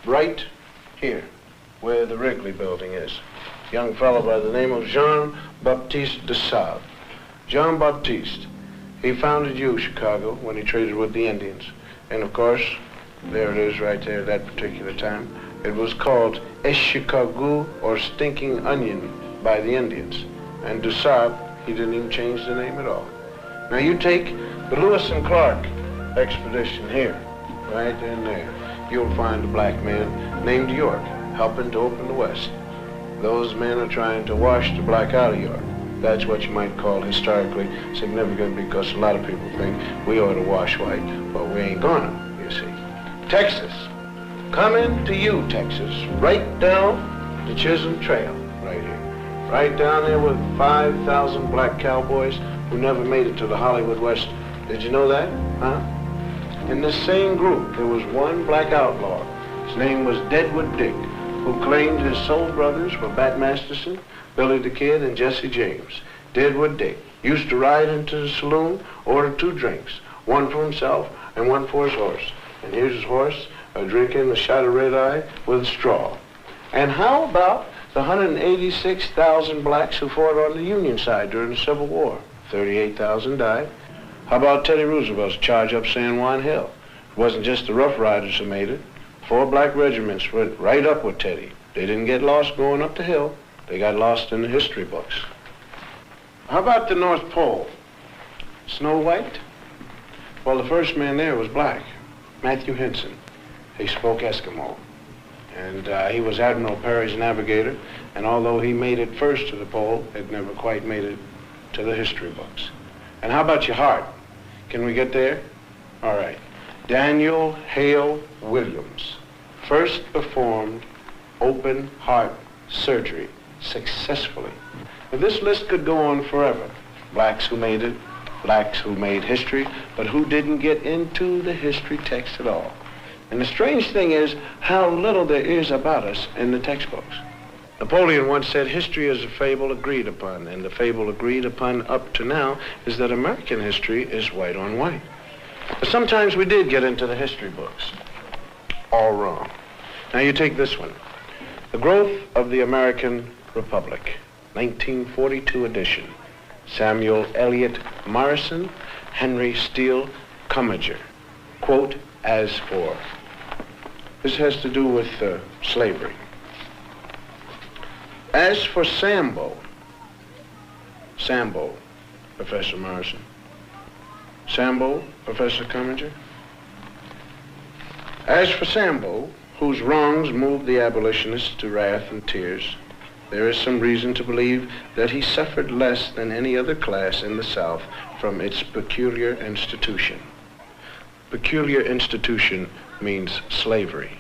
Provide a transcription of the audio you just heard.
right here, where the Wrigley building is. A young fellow by the name of Jean-Baptiste de Sable. Jean-Baptiste, he founded Chicago when he traded with the Indians. And of course, there it is right there at that particular time. It was called Chicago or Stinking Onion by the Indians. And de Sable, he didn't even change the name at all. Now you take the Lewis and Clark expedition here, right in there. You'll find a black man named York helping to open the West. Those men are trying to wash the black out of York. That's what you might call historically significant, because a lot of people think we ought to wash white, but we ain't gonna, you see. Texas, coming to you, Texas, right down the Chisholm Trail, right here. Right down there with 5,000 black cowboys who never made it to the Hollywood West. Did you know that, huh? In this same group, there was one black outlaw. His name was Deadwood Dick, who claimed his soul brothers were Bat Masterson, Billy the Kid, and Jesse James. Deadwood Dick used to ride into the saloon, order 2 drinks, one for himself and one for his horse. And here's his horse drinking a shot of red eye with a straw. And how about the 186,000 blacks who fought on the Union side during the Civil War? 38,000 died. How about Teddy Roosevelt's charge up San Juan Hill? It wasn't just the Rough Riders who made it. 4 black regiments went right up with Teddy. They didn't get lost going up the hill. They got lost in the history books. How about the North Pole? Snow White? Well, the first man there was black, Matthew Henson. He spoke Eskimo. And he was Admiral Peary's navigator. And although he made it first to the pole, it never quite made it to the history books. And how about your heart? Can we get there? All right. Daniel Hale Williams first performed open heart surgery successfully. Now, this list could go on forever. Blacks who made it, blacks who made history, but who didn't get into the history text at all. And the strange thing is how little there is about us in the textbooks. Napoleon once said history is a fable agreed upon, and the fable agreed upon up to now is that American history is white on white. But sometimes we did get into the history books. All wrong. Now you take this one. The Growth of the American Republic, 1942 edition. Samuel Eliot Morrison, Henry Steele Commager. Quote, as for. This has to do with slavery. As for Sambo, Professor Morrison. Sambo, Professor Commager. As for Sambo, whose wrongs moved the abolitionists to wrath and tears, there is some reason to believe that he suffered less than any other class in the South from its peculiar institution. Peculiar institution means slavery.